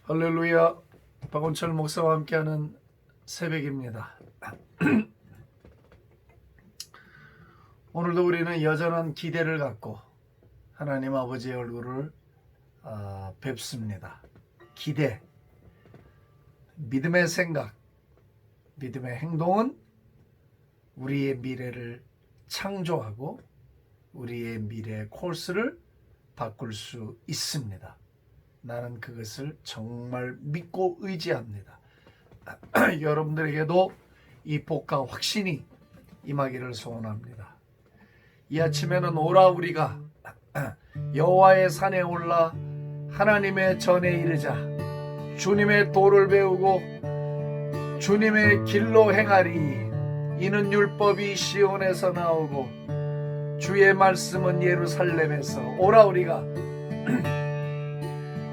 할렐루야. 박원철 목사와 함께하는 새벽입니다. 오늘도 우리는 여전한 기대를 갖고 하나님 아버지의 얼굴을 뵙습니다. 기대, 믿음의 생각, 믿음의 행동은 우리의 미래를 창조하고 우리의 미래의 코스를 바꿀 수 있습니다. 나는 그것을 정말 믿고 의지합니다. 여러분들에게도 이 복과 확신이 임하기를 소원합니다. 이 아침에는 오라 우리가 여호와의 산에 올라 하나님의 전에 이르자 주님의 도를 배우고 주님의 길로 행하리. 이는 율법이 시온에서 나오고 주의 말씀은 예루살렘에서. 오라 우리가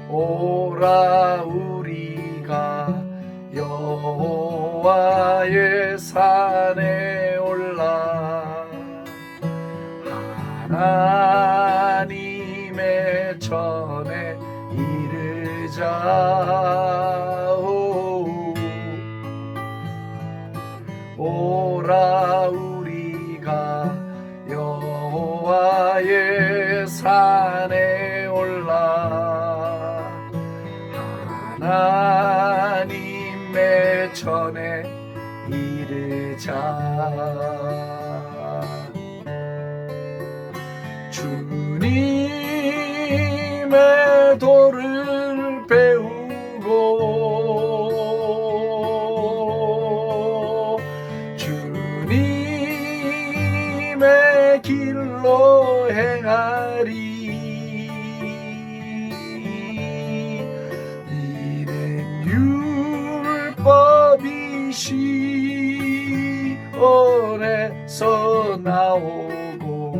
오라 우리가 여호와의 산에 올라 하나님의 전에 이르자. 오라 우리가 여호와의 산에 올라 하나님의 전에 이르자. 주님의 도를 배우고 주님의 길로 행하리. 율법이 시온에서 나오고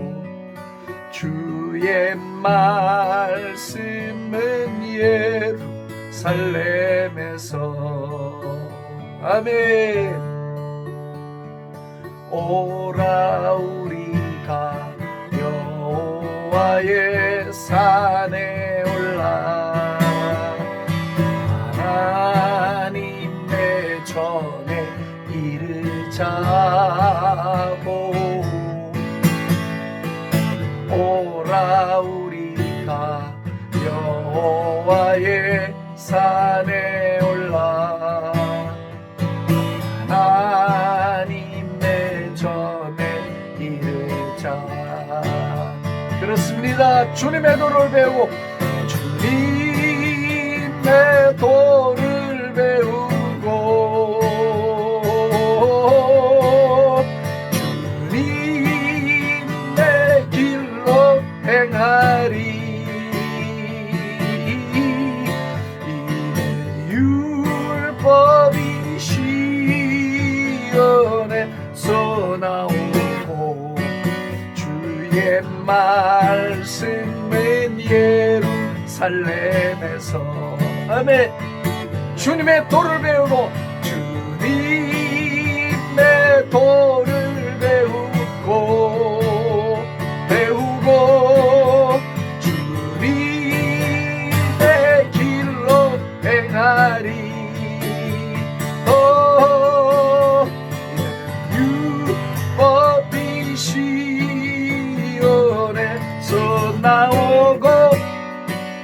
주의 말씀은 예루살렘에서. 아멘. 오라 우리가 여호와의 산에 올라 하나님의 전에 이르자고. 오라 우리가 여호와의 산에 올라 하나님의 전에 이르자. 그렇습니다. 주님의 도를 배우고 주님의 도를 배우고 주님의 길로 행하리. 율법이 시온에서 나오고 주의 말씀은 예루살렘에서. 아멘. 주님의 도를 배우고 주님의 도를 배우고 주님의 길로 행하리. 율법이 시온에서 나오고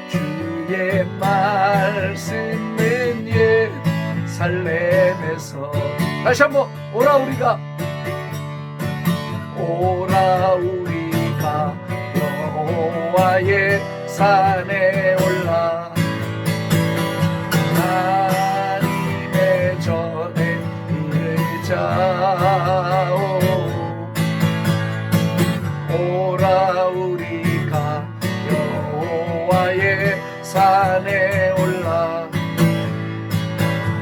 주의 말씀은 예루살렘에서. 다시 한번 오라 우리가 오라 우리가 여호와의 산에 올라 하나님의 전에 이르자. 오라 우리가 여호와의 산에 올라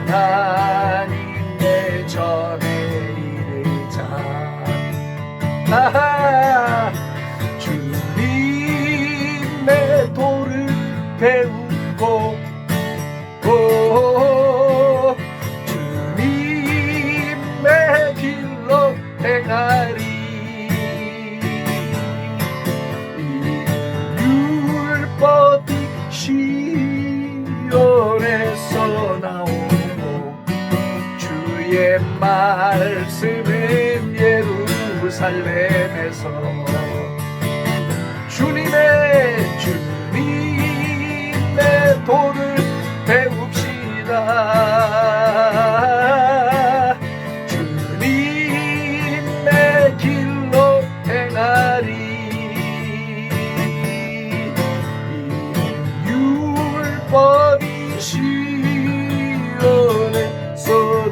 하나님의 전에 이르자. 주님의 도를 말씀은 예루살렘에서 주님의 도를 배웁시다. 주님의 길로 행하리. 이 율법이 시온에서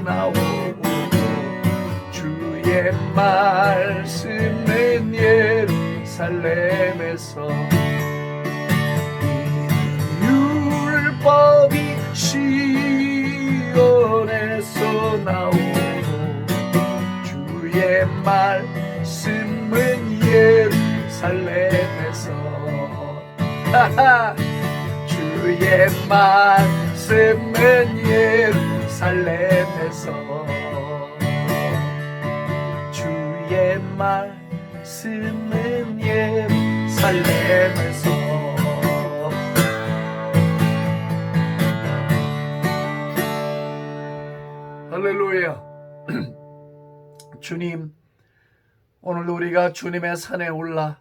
나오고 주의 말씀은 예루살렘에서 율법이 시온에서 나오고 주의 말씀은 예루살렘에서 주의 말씀은 예루살렘에서 주의 말씀은 예루살렘에서 할렐루야. 주님, 오늘도 우리가 주님의 산에 올라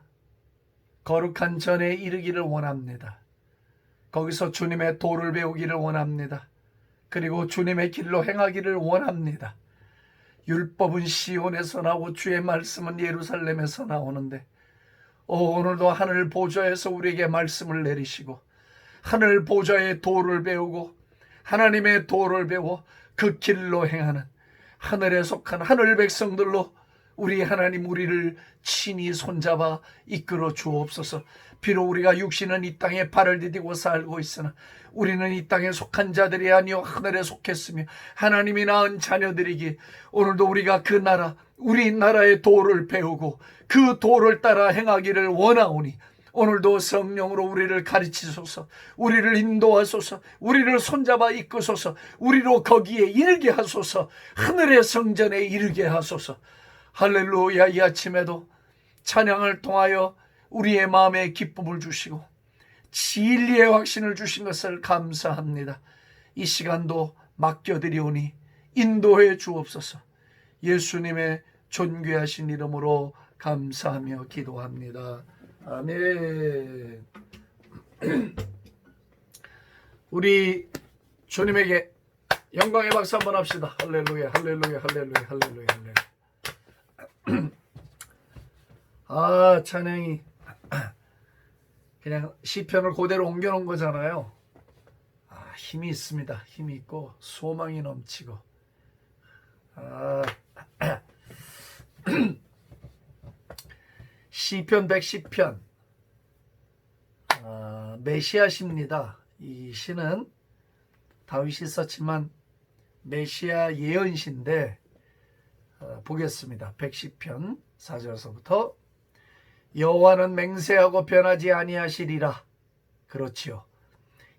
거룩한 전에 이르기를 원합니다. 거기서 주님의 도를 배우기를 원합니다. 그리고 주님의 길로 행하기를 원합니다. 율법은 시온에서 나오고 주의 말씀은 예루살렘에서 나오는데 오늘도 하늘 보좌에서 우리에게 말씀을 내리시고 하늘 보좌의 도를 배우고 하나님의 도를 배워 그 길로 행하는 하늘에 속한 하늘 백성들로 우리 하나님 우리를 친히 손잡아 이끌어 주옵소서. 비록 우리가 육신은 이 땅에 발을 디디고 살고 있으나 우리는 이 땅에 속한 자들이 아니요 하늘에 속했으며 하나님이 낳은 자녀들이기 오늘도 우리가 그 나라 우리 나라의 도를 배우고 그 도를 따라 행하기를 원하오니 오늘도 성령으로 우리를 가르치소서, 우리를 인도하소서, 우리를 손잡아 이끄소서, 우리로 거기에 이르게 하소서, 하늘의 성전에 이르게 하소서. 할렐루야. 이 아침에도 찬양을 통하여 우리의 마음에 기쁨을 주시고 진리의 확신을 주신 것을 감사합니다. 이 시간도 맡겨드리오니 인도해 주옵소서. 예수님의 존귀하신 이름으로 감사하며 기도합니다. 아멘. 우리 주님에게 영광의 박수 한번 합시다. 할렐루야, 할렐루야, 할렐루야, 할렐루야, 할렐루야. 아, 찬양이 그냥 시편을 그대로 옮겨놓은 거잖아요. 아, 힘이 있습니다. 힘이 있고 소망이 넘치고. 시편 110편 메시아시입니다. 이 시는 다윗이 썼지만 메시아 예언시인데 보겠습니다. 110편 4절서부터 여호와는 맹세하고 변하지 아니하시리라. 그렇지요.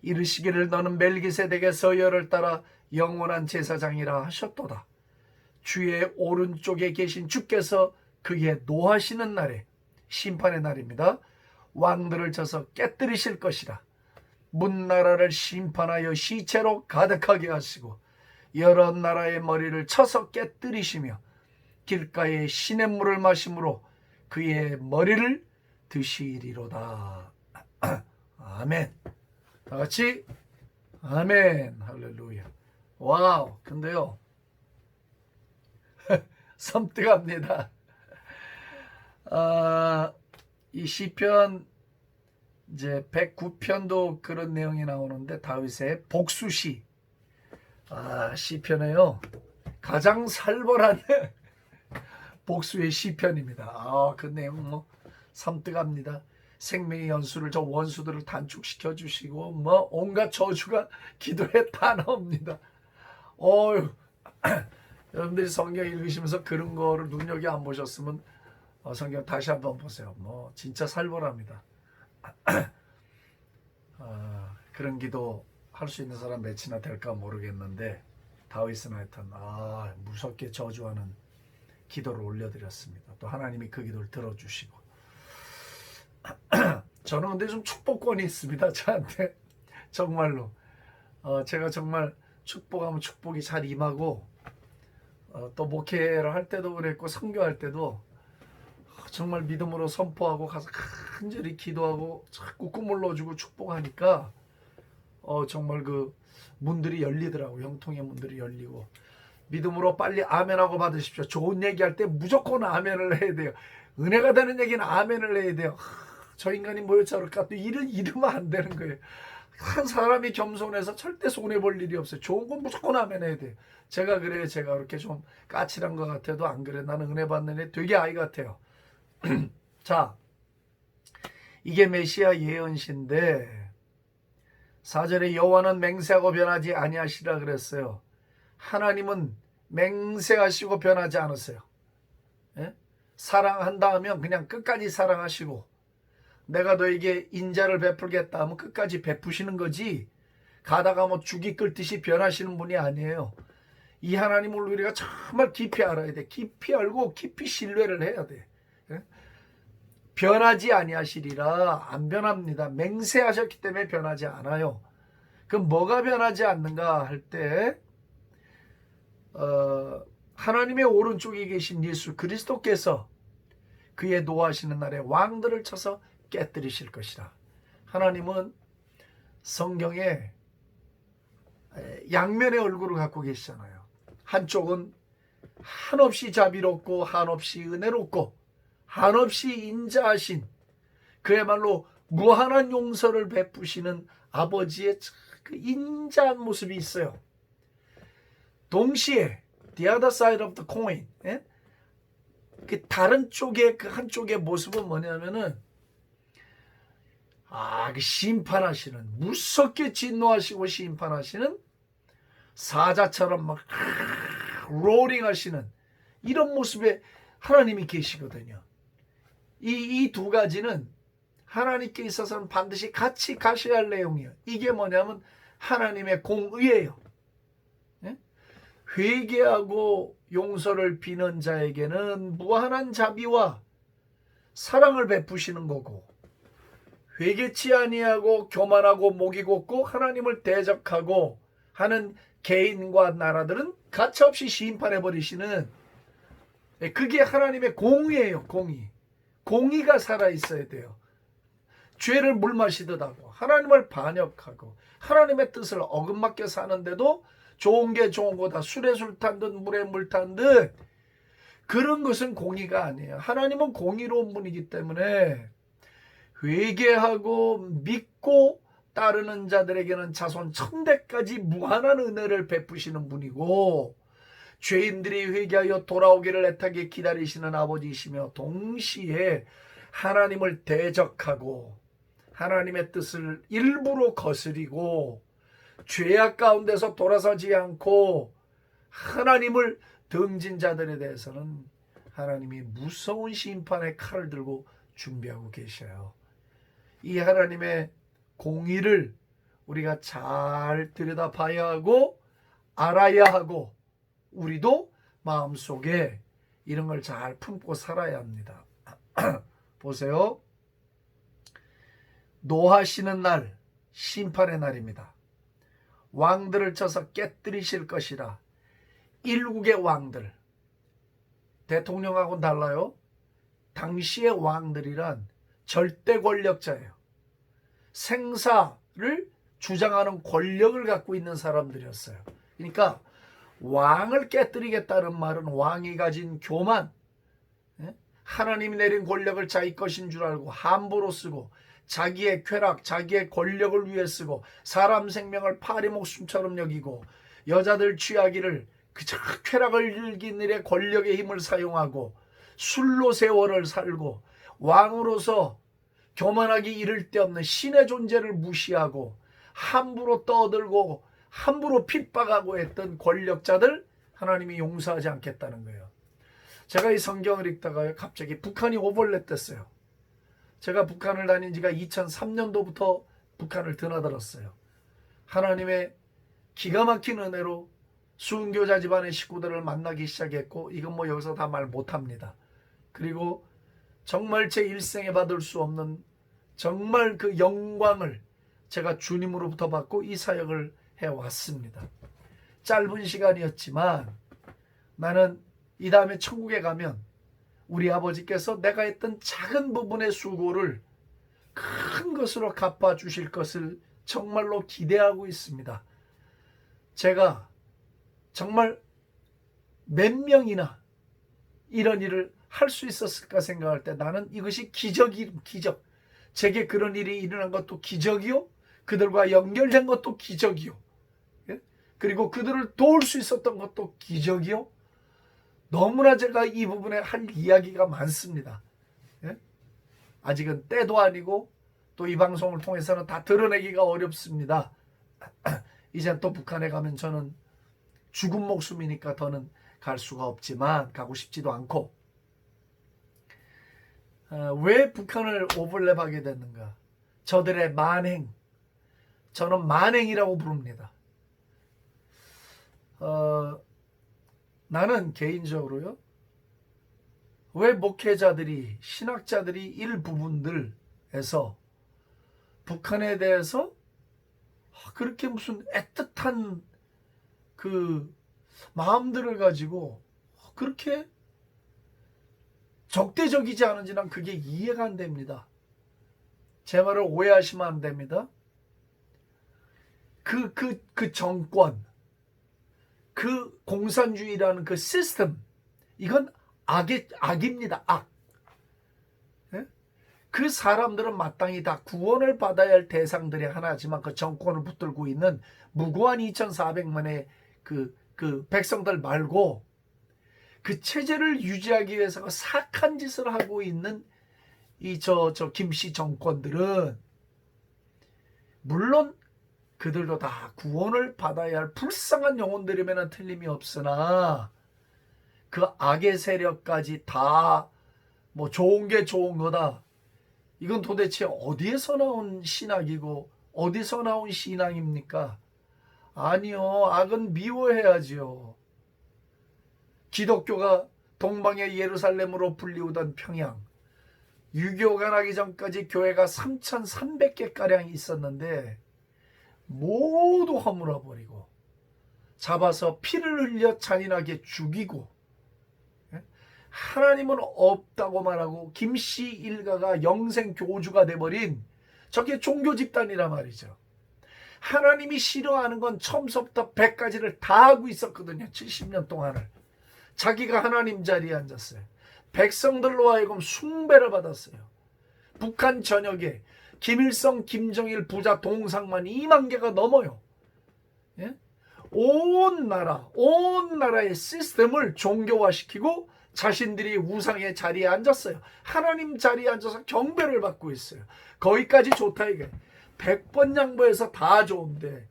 이르시기를 너는 멜기세덱의 서열을 따라 영원한 제사장이라 하셨도다. 주의 오른쪽에 계신 주께서 그의 노하시는 날에 심판의 날입니다. 왕들을 쳐서 깨뜨리실 것이라. 문나라를 심판하여 시체로 가득하게 하시고 여러 나라의 머리를 쳐서 깨뜨리시며 길가에 시냇물을 마심으로 그의 머리를 드시리로다. 아멘. 다 같이 아멘. 할렐루야. 와우. 근데요 섬뜩합니다. 이 시편 이제 109편도 그런 내용이 나오는데 다윗의 복수시 시편에요 가장 살벌한 복수의 시편입니다. 그 내용 뭐 섬뜩합니다. 생명의 연수를 저 원수들을 단축시켜 주시고 뭐 온갖 저주가 기도에 다 나옵니다. 여러분들이 성경 읽으시면서 그런 거를 눈여겨 안 보셨으면 성경 다시 한번 보세요. 뭐 진짜 살벌합니다. 그런 기도 할 수 있는 사람 몇이나 될까 모르겠는데 다윗은 하여튼 무섭게 저주하는 기도를 올려드렸습니다. 또 하나님이 그 기도를 들어주시고 저는 근데 좀 축복권이 있습니다. 저한테 정말로 제가 정말 축복하면 축복이 잘 임하고 또 목회를 할 때도 그랬고 선교할 때도 정말 믿음으로 선포하고 가서 간절히 기도하고 자꾸 꿈을 넣어주고 축복하니까 정말 그 문들이 열리더라고요. 형통의 문들이 열리고 믿음으로 빨리 아멘하고 받으십시오. 좋은 얘기할 때 무조건 아멘을 해야 돼요. 은혜가 되는 얘기는 아멘을 해야 돼요. 저 인간이 뭐였지 않을까? 또 이러면 안 되는 거예요. 한 사람이 겸손해서 절대 손해볼 일이 없어요. 좋은 건 무조건 아멘 해야 돼요. 제가 그래요. 제가 그렇게 좀 까칠한 것 같아도 안 그래. 나는 은혜 받는 애 되게 아이 같아요. 자, 이게 메시아 예언시인데 4절에 여호와는 맹세하고 변하지 아니하시라 그랬어요. 하나님은 맹세하시고 변하지 않으세요. 예? 사랑한다 하면 그냥 끝까지 사랑하시고 내가 너에게 인자를 베풀겠다 하면 끝까지 베푸시는 거지 가다가 뭐 죽이 끓듯이 변하시는 분이 아니에요. 이 하나님을 우리가 정말 깊이 알아야 돼. 깊이 알고 깊이 신뢰를 해야 돼. 예? 변하지 아니하시리라. 안 변합니다. 맹세하셨기 때문에 변하지 않아요. 그럼 뭐가 변하지 않는가 할 때 하나님의 오른쪽에 계신 예수 그리스도께서 그의 노하시는 날에 왕들을 쳐서 깨뜨리실 것이라. 하나님은 성경에 양면의 얼굴을 갖고 계시잖아요. 한쪽은 한없이 자비롭고 한없이 은혜롭고 한없이 인자하신 그야말로 무한한 용서를 베푸시는 아버지의 그 인자한 모습이 있어요. 동시에 the other side of the coin, 예? 그 다른 쪽의 그 한쪽의 모습은 뭐냐면은 그 심판하시는 무섭게 진노하시고 심판하시는 사자처럼 막 로링하시는 이런 모습에 하나님이 계시거든요. 이 두 가지는 하나님께 있어서는 반드시 같이 가셔야 할 내용이에요. 이게 뭐냐면 하나님의 공의예요. 예? 회개하고 용서를 비는 자에게는 무한한 자비와 사랑을 베푸시는 거고 회개치 아니하고 교만하고 목이 곧고 하나님을 대적하고 하는 개인과 나라들은 가차없이 심판해버리시는 그게 하나님의 공의예요. 공의가 살아있어야 돼요. 죄를 물마시듯 하고 하나님을 반역하고 하나님의 뜻을 어긋맞게 사는데도 좋은 게 좋은 거다. 술에 술 탄 듯 물에 물 탄 듯 그런 것은 공의가 아니에요. 하나님은 공의로운 분이기 때문에 회개하고 믿고 따르는 자들에게는 자손 천대까지 무한한 은혜를 베푸시는 분이고 죄인들이 회개하여 돌아오기를 애타게 기다리시는 아버지이시며 동시에 하나님을 대적하고 하나님의 뜻을 일부러 거스리고 죄악 가운데서 돌아서지 않고 하나님을 등진 자들에 대해서는 하나님이 무서운 심판의 칼을 들고 준비하고 계셔요. 이 하나님의 공의를 우리가 잘 들여다봐야 하고 알아야 하고 우리도 마음속에 이런 걸 잘 품고 살아야 합니다. 보세요. 노하시는 날 심판의 날입니다. 왕들을 쳐서 깨뜨리실 것이라. 일국의 왕들 대통령하고는 달라요. 당시의 왕들이란 절대 권력자예요. 생사를 주장하는 권력을 갖고 있는 사람들이었어요. 그러니까 왕을 깨뜨리겠다는 말은 왕이 가진 교만, 하나님이 내린 권력을 자기 것인 줄 알고 함부로 쓰고 자기의 쾌락, 자기의 권력을 위해 쓰고 사람 생명을 파리 목숨처럼 여기고 여자들 취하기를 그저 쾌락을 즐긴 일에 권력의 힘을 사용하고 술로 세월을 살고 왕으로서 교만하기 이를 데 없는 신의 존재를 무시하고 함부로 떠들고 함부로 핍박하고 했던 권력자들 하나님이 용서하지 않겠다는 거예요. 제가 이 성경을 읽다가 갑자기 북한이 오버랩됐어요. 제가 북한을 다닌 지가 2003년도부터 북한을 드나들었어요. 하나님의 기가 막힌 은혜로 순교자 집안의 식구들을 만나기 시작했고 이건 뭐 여기서 다 말 못합니다. 그리고 정말 제 일생에 받을 수 없는 정말 그 영광을 제가 주님으로부터 받고 이 사역을 해왔습니다. 짧은 시간이었지만 나는 이 다음에 천국에 가면 우리 아버지께서 내가 했던 작은 부분의 수고를 큰 것으로 갚아주실 것을 정말로 기대하고 있습니다. 제가 정말 몇 명이나 이런 일을 할 수 있었을까 생각할 때 나는 이것이 기적이 기적. 제게 그런 일이 일어난 것도 기적이요. 그들과 연결된 것도 기적이요. 예? 그리고 그들을 도울 수 있었던 것도 기적이요. 너무나 제가 이 부분에 할 이야기가 많습니다. 예? 아직은 때도 아니고 또 이 방송을 통해서는 다 드러내기가 어렵습니다. 이제 또 북한에 가면 저는 죽은 목숨이니까 더는 갈 수가 없지만 가고 싶지도 않고 왜 북한을 오버랩하게 됐는가? 저들의 만행, 저는 만행이라고 부릅니다. 나는 개인적으로요, 왜 목회자들이, 신학자들이 일부분들에서 북한에 대해서 그렇게 무슨 애틋한 그 마음들을 가지고 그렇게 적대적이지 않은지 난 그게 이해가 안 됩니다. 제 말을 오해하시면 안 됩니다. 그 정권, 그 공산주의라는 그 시스템, 이건 악입니다. 악. 예? 그 사람들은 마땅히 다 구원을 받아야 할 대상들의 하나지만 그 정권을 붙들고 있는 무고한 2,400만의 그 백성들 말고 그 체제를 유지하기 위해서 사악한 짓을 하고 있는 이 김씨 정권들은 물론 그들도 다 구원을 받아야 할 불쌍한 영혼들이면 틀림이 없으나 그 악의 세력까지 다 뭐 좋은 게 좋은 거다. 이건 도대체 어디에서 나온 신학이고 어디서 나온 신앙입니까? 아니요. 악은 미워해야지요. 기독교가 동방의 예루살렘으로 불리우던 평양, 6.25가 나기 전까지 교회가 3,300개가량 있었는데 모두 허물어버리고 잡아서 피를 흘려 잔인하게 죽이고 하나님은 없다고 말하고 김씨 일가가 영생 교주가 돼버린 저게 종교 집단이란 말이죠. 하나님이 싫어하는 건 처음부터 100가지를 다 하고 있었거든요. 70년 동안을. 자기가 하나님 자리에 앉았어요. 백성들로 하여금 숭배를 받았어요. 북한 전역에 김일성, 김정일 부자 동상만 2만 개가 넘어요. 예? 온 나라의 시스템을 종교화시키고 자신들이 우상의 자리에 앉았어요. 하나님 자리에 앉아서 경배를 받고 있어요. 거기까지 좋다 이게. 100번 양보해서 다 좋은데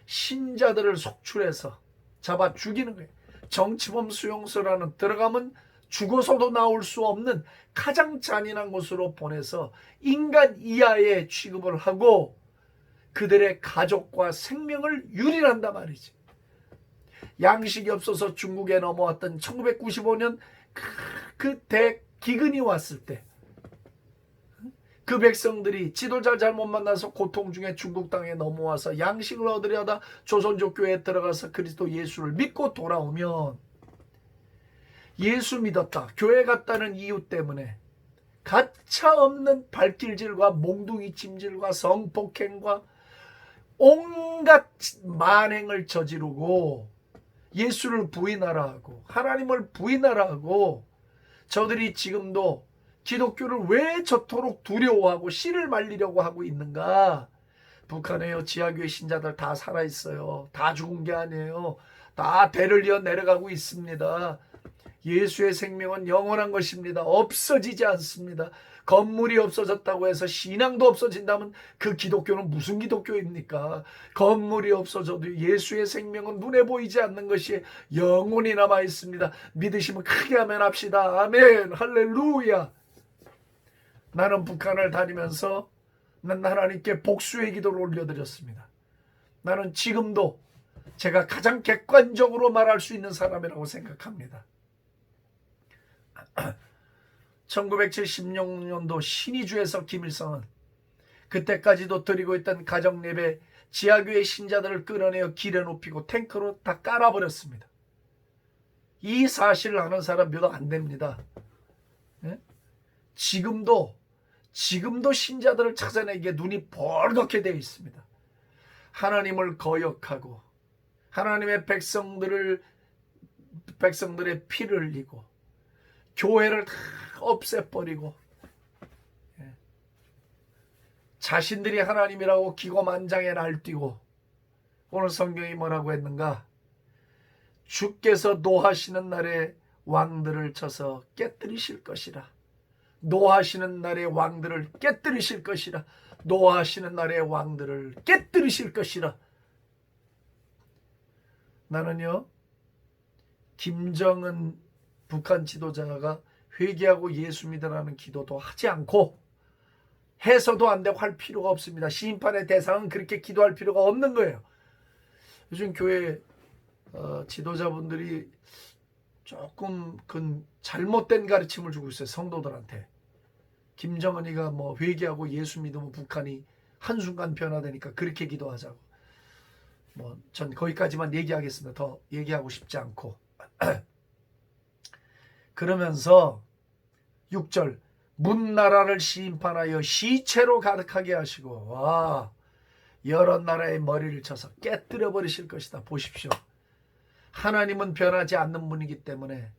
신자들을 속출해서 잡아 죽이는 거예요. 정치범 수용소라는 들어가면 죽어서도 나올 수 없는 가장 잔인한 곳으로 보내서 인간 이하의 취급을 하고 그들의 가족과 생명을 유린한단 말이지. 양식이 없어서 중국에 넘어왔던 1995년 그 대기근이 왔을 때 그 백성들이 지도자 잘못 만나서 고통 중에 중국 땅에 넘어와서 양식을 얻으려다 조선족 교회에 들어가서 그리스도 예수를 믿고 돌아오면 예수 믿었다, 교회 갔다는 이유 때문에 가차없는 발길질과 몽둥이 침질과 성폭행과 온갖 만행을 저지르고 예수를 부인하라 하고 하나님을 부인하라 하고 저들이 지금도 기독교를 왜 저토록 두려워하고 씨를 말리려고 하고 있는가? 북한에요, 지하교회 신자들 다 살아있어요. 다 죽은 게 아니에요. 다 대를 이어 내려가고 있습니다. 예수의 생명은 영원한 것입니다. 없어지지 않습니다. 건물이 없어졌다고 해서 신앙도 없어진다면 그 기독교는 무슨 기독교입니까? 건물이 없어져도 예수의 생명은 눈에 보이지 않는 것이 영원히 남아 있습니다. 믿으시면 크게 아멘 합시다. 아멘. 할렐루야. 나는 북한을 다니면서 난 하나님께 복수의 기도를 올려드렸습니다. 나는 지금도 제가 가장 객관적으로 말할 수 있는 사람이라고 생각합니다. 1976년도 신의주에서 김일성은 그때까지도 드리고 있던 가정예배 지하교회 신자들을 끌어내어 길에 높이고 탱크로 다 깔아버렸습니다. 이 사실을 아는 사람 몇 안 됩니다. 예? 지금도 신자들을 찾아내기에 눈이 벌겋게 되어 있습니다. 하나님을 거역하고 하나님의 백성들의 피를 흘리고 교회를 다 없애버리고 자신들이 하나님이라고 기고만장에 날뛰고, 오늘 성경이 뭐라고 했는가? 주께서 노하시는 날에 왕들을 쳐서 깨뜨리실 것이라. 노하시는 날에 왕들을 깨뜨리실 것이라. 노하시는 날에 왕들을 깨뜨리실 것이라. 나는요, 김정은 북한 지도자가 회개하고 예수 믿으라는 기도도 하지 않고 해서도 안 되고 할 필요가 없습니다. 심판의 대상은 그렇게 기도할 필요가 없는 거예요. 요즘 교회 지도자분들이 조금 잘못된 가르침을 주고 있어요. 성도들한테. 김정은이가 뭐 회개하고 예수 믿으면 북한이 한순간 변화되니까 그렇게 기도하자고. 뭐 전 거기까지만 얘기하겠습니다. 더 얘기하고 싶지 않고. 그러면서 6절, 문나라를 심판하여 시체로 가득하게 하시고, 와, 여러 나라의 머리를 쳐서 깨뜨려 버리실 것이다. 보십시오. 하나님은 변하지 않는 분이기 때문에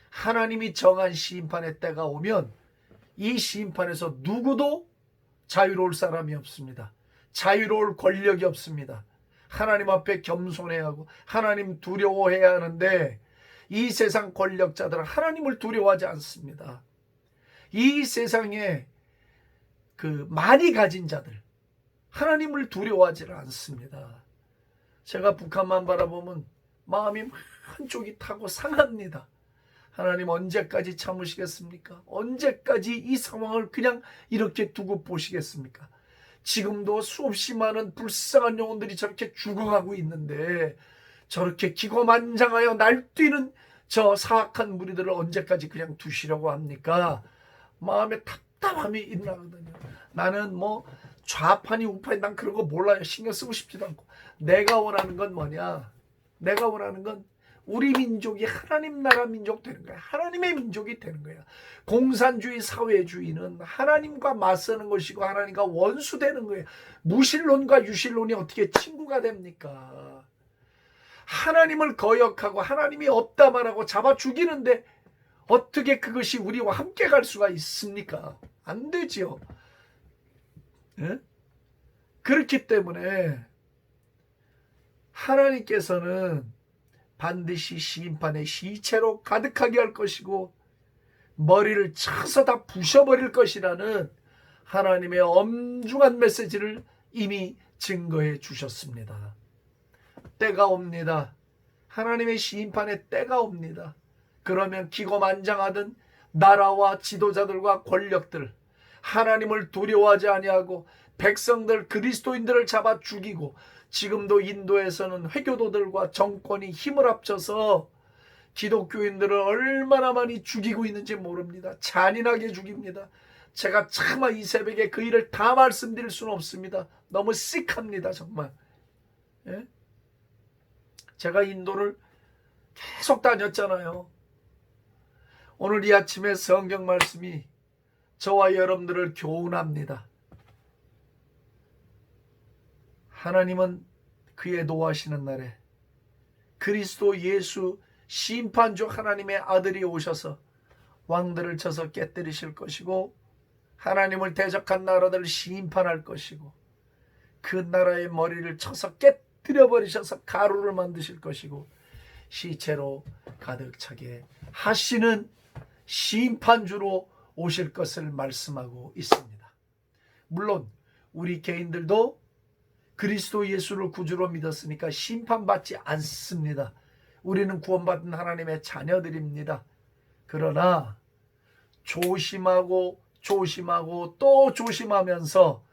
하나님이 정한 심판의 때가 오면 이 심판에서 누구도 자유로울 사람이 없습니다. 자유로울 권력이 없습니다. 하나님 앞에 겸손해야 하고 하나님 두려워해야 하는데, 이 세상 권력자들은 하나님을 두려워하지 않습니다. 이 세상에 많이 가진 자들 하나님을 두려워하지 않습니다. 제가 북한만 바라보면 마음이 한쪽이 타고 상합니다. 하나님 언제까지 참으시겠습니까? 언제까지 이 상황을 그냥 이렇게 두고 보시겠습니까? 지금도 수없이 많은 불쌍한 영혼들이 저렇게 죽어가고 있는데, 저렇게 기고만장하여 날뛰는 저 사악한 무리들을 언제까지 그냥 두시려고 합니까? 마음에 답답함이 일어나거든요. 나는 뭐 좌판이 우판이 난 그런 거 몰라요. 신경 쓰고 싶지도 않고. 내가 원하는 건 뭐냐? 내가 원하는 건 우리 민족이 하나님 나라 민족 되는 거야. 하나님의 민족이 되는 거야. 공산주의 사회주의는 하나님과 맞서는 것이고 하나님과 원수되는 거예요. 무신론과 유신론이 어떻게 친구가 됩니까? 하나님을 거역하고 하나님이 없다 말하고 잡아 죽이는데 어떻게 그것이 우리와 함께 갈 수가 있습니까? 안 되지요. 예? 그렇기 때문에 하나님께서는 반드시 심판의 시체로 가득하게 할 것이고 머리를 쳐서 다 부셔버릴 것이라는 하나님의 엄중한 메시지를 이미 증거해 주셨습니다. 때가 옵니다. 하나님의 심판의 때가 옵니다. 그러면 기고만장하던 나라와 지도자들과 권력들, 하나님을 두려워하지 아니하고 백성들 그리스도인들을 잡아 죽이고, 지금도 인도에서는 회교도들과 정권이 힘을 합쳐서 기독교인들을 얼마나 많이 죽이고 있는지 모릅니다. 잔인하게 죽입니다. 제가 차마 이 새벽에 그 일을 다 말씀드릴 수는 없습니다. 너무 씩합니다. 정말. 예? 제가 인도를 계속 다녔잖아요. 오늘 이 아침에 성경 말씀이 저와 여러분들을 교훈합니다. 하나님은 그의 노하시는 날에 그리스도 예수 심판주 하나님의 아들이 오셔서 왕들을 쳐서 깨뜨리실 것이고, 하나님을 대적한 나라들을 심판할 것이고, 그 나라의 머리를 쳐서 깨뜨려 버리셔서 가루를 만드실 것이고, 시체로 가득 차게 하시는 심판주로 오실 것을 말씀하고 있습니다. 물론 우리 개인들도 그리스도 예수를 구주로 믿었으니까 심판받지 않습니다. 우리는 구원받은 하나님의 자녀들입니다. 그러나 조심하고 또 조심하면서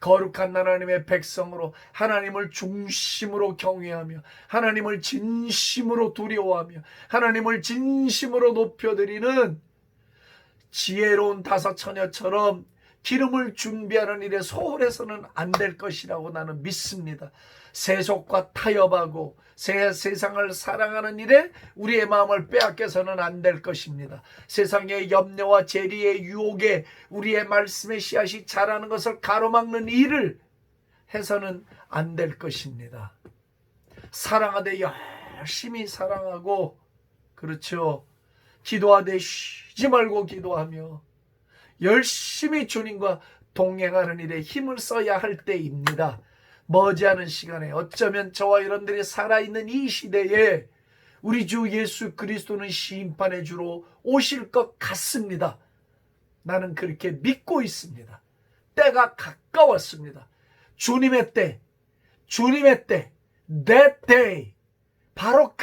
거룩한 하나님의 백성으로 하나님을 중심으로 경외하며 하나님을 진심으로 두려워하며 하나님을 진심으로 높여드리는 지혜로운 다섯 처녀처럼 기름을 준비하는 일에 소홀해서는 안 될 것이라고 나는 믿습니다. 세속과 타협하고 세상을 사랑하는 일에 우리의 마음을 빼앗겨서는 안 될 것입니다. 세상의 염려와 재리의 유혹에 우리의 말씀의 씨앗이 자라는 것을 가로막는 일을 해서는 안 될 것입니다. 사랑하되 열심히 사랑하고, 그렇죠, 기도하되 쉬지 말고 기도하며 열심히 주님과 동행하는 일에 힘을 써야 할 때입니다. 머지않은 시간에 어쩌면 저와 여러분들이 살아있는 이 시대에 우리 주 예수 그리스도는 심판의 주로 오실 것 같습니다. 나는 그렇게 믿고 있습니다. 때가 가까웠습니다. 주님의 때, that day, 바로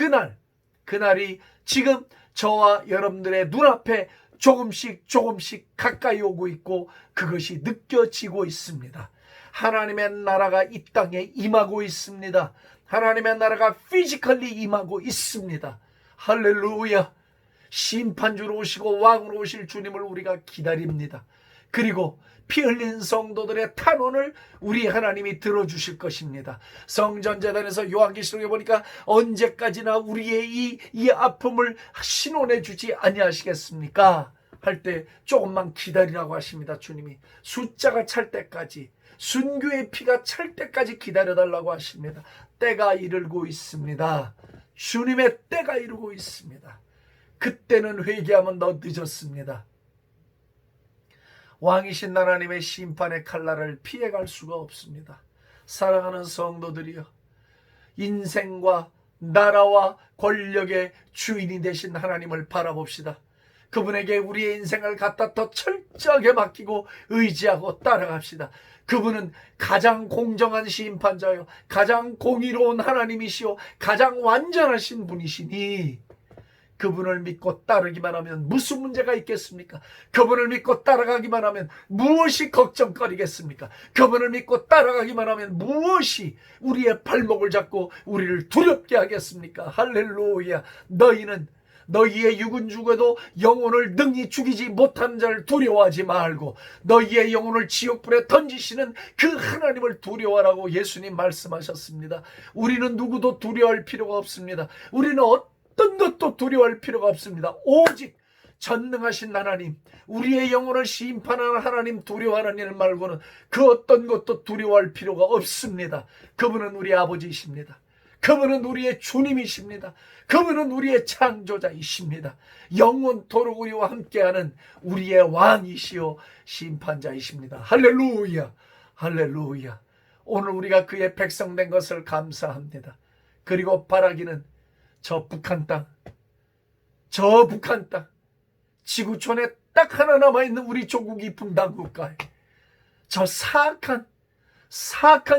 그날이 지금 저와 여러분들의 눈앞에 조금씩 가까이 오고 있고, 그것이 느껴지고 있습니다. 하나님의 나라가 이 땅에 임하고 있습니다. 하나님의 나라가 피지컬리 임하고 있습니다. 할렐루야. 심판주로 오시고 왕으로 오실 주님을 우리가 기다립니다. 그리고 피 흘린 성도들의 탄원을 우리 하나님이 들어주실 것입니다. 성전재단에서 요한계시록에 보니까 언제까지나 우리의 이 아픔을 신원해 주지 아니하시겠습니까? 할 때 조금만 기다리라고 하십니다. 주님이 숫자가 찰 때까지, 순교의 피가 찰 때까지 기다려달라고 하십니다. 때가 이르고 있습니다. 주님의 때가 이르고 있습니다. 그때는 회개하면 더 늦었습니다. 왕이신 하나님의 심판의 칼날을 피해갈 수가 없습니다. 사랑하는 성도들이여, 인생과 나라와 권력의 주인이 되신 하나님을 바라봅시다. 그분에게 우리의 인생을 갖다 더 철저하게 맡기고 의지하고 따라갑시다. 그분은 가장 공정한 심판자요, 가장 공의로운 하나님이시오, 가장 완전하신 분이시니 그분을 믿고 따르기만 하면 무슨 문제가 있겠습니까? 그분을 믿고 따라가기만 하면 무엇이 걱정거리겠습니까? 그분을 믿고 따라가기만 하면 무엇이 우리의 발목을 잡고 우리를 두렵게 하겠습니까? 할렐루야. 너희는 너희의 육은 죽어도 영혼을 능히 죽이지 못하는 자를 두려워하지 말고 너희의 영혼을 지옥불에 던지시는 그 하나님을 두려워하라고 예수님 말씀하셨습니다. 우리는 누구도 두려워할 필요가 없습니다. 우리는 어떤 것도 두려워할 필요가 없습니다. 오직 전능하신 하나님, 우리의 영혼을 심판하는 하나님 두려워하는 일 말고는 그 어떤 것도 두려워할 필요가 없습니다. 그분은 우리 아버지이십니다. 그분은 우리의 주님이십니다. 그분은 우리의 창조자이십니다. 영원토록 우리와 함께하는 우리의 왕이시요 심판자이십니다. 할렐루야, 할렐루야. 오늘 우리가 그의 백성 된 것을 감사합니다. 그리고 바라기는 저 북한 땅, 지구촌에 딱 하나 남아있는 우리 조국이 분단 국가에 저 사악한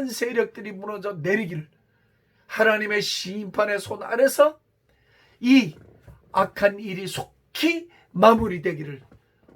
세력들이 무너져 내리기를, 하나님의 심판의 손 아래서 이 악한 일이 속히 마무리되기를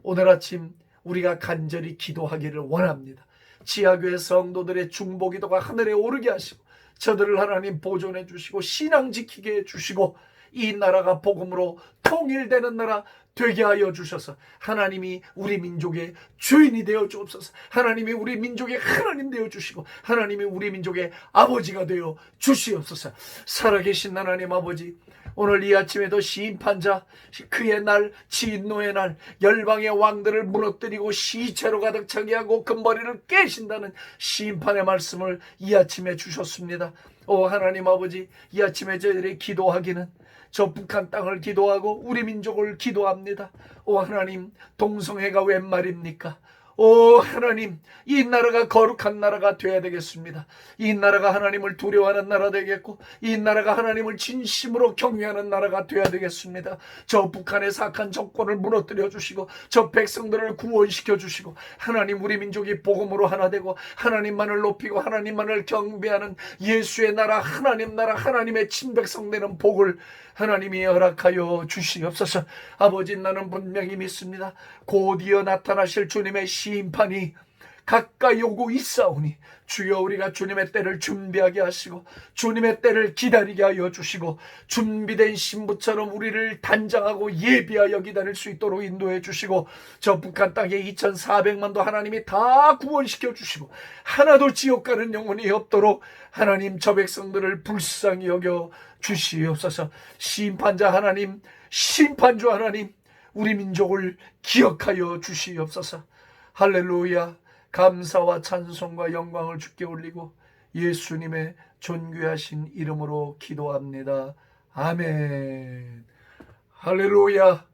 오늘 아침 우리가 간절히 기도하기를 원합니다. 지하교회 성도들의 중보기도가 하늘에 오르게 하시고 저들을 하나님 보존해 주시고 신앙 지키게 해주시고 이 나라가 복음으로 통일되는 나라 되게 하여 주셔서 하나님이 우리 민족의 주인이 되어 주옵소서. 하나님이 우리 민족의 하나님 되어 주시고 하나님이 우리 민족의 아버지가 되어 주시옵소서. 살아계신 하나님 아버지, 오늘 이 아침에도 심판자, 그의 날, 진노의 날, 열방의 왕들을 무너뜨리고 시체로 가득 차게 하고 금머리를 깨신다는 심판의 말씀을 이 아침에 주셨습니다. 오 하나님 아버지, 이 아침에 저희들이 기도하기는 저 북한 땅을 기도하고 우리 민족을 기도합니다. 오 하나님, 동성애가 웬 말입니까? 오 하나님, 이 나라가 거룩한 나라가 되어야 되겠습니다. 이 나라가 하나님을 두려워하는 나라 되겠고 이 나라가 하나님을 진심으로 경외하는 나라가 되어야 되겠습니다. 저 북한의 사악한 정권을 무너뜨려 주시고 저 백성들을 구원시켜 주시고 하나님, 우리 민족이 복음으로 하나 되고 하나님만을 높이고 하나님만을 경배하는 예수의 나라, 하나님 나라, 하나님의 친백성 되는 복을 하나님이 허락하여 주시옵소서. 아버지, 나는 분명히 믿습니다. 곧이어 나타나실 주님의 심판이 가까이 오고 있사오니 주여 우리가 주님의 때를 준비하게 하시고 주님의 때를 기다리게 하여 주시고 준비된 신부처럼 우리를 단장하고 예비하여 기다릴 수 있도록 인도해 주시고 저 북한 땅에 2,400만도 하나님이 다 구원시켜 주시고 하나도 지옥 가는 영혼이 없도록 하나님 저 백성들을 불쌍히 여겨 주시옵소서. 심판자 하나님, 심판주 하나님, 우리 민족을 기억하여 주시옵소서. 할렐루야. 감사와 찬송과 영광을 주께 올리고 예수님의 존귀하신 이름으로 기도합니다. 아멘. 할렐루야.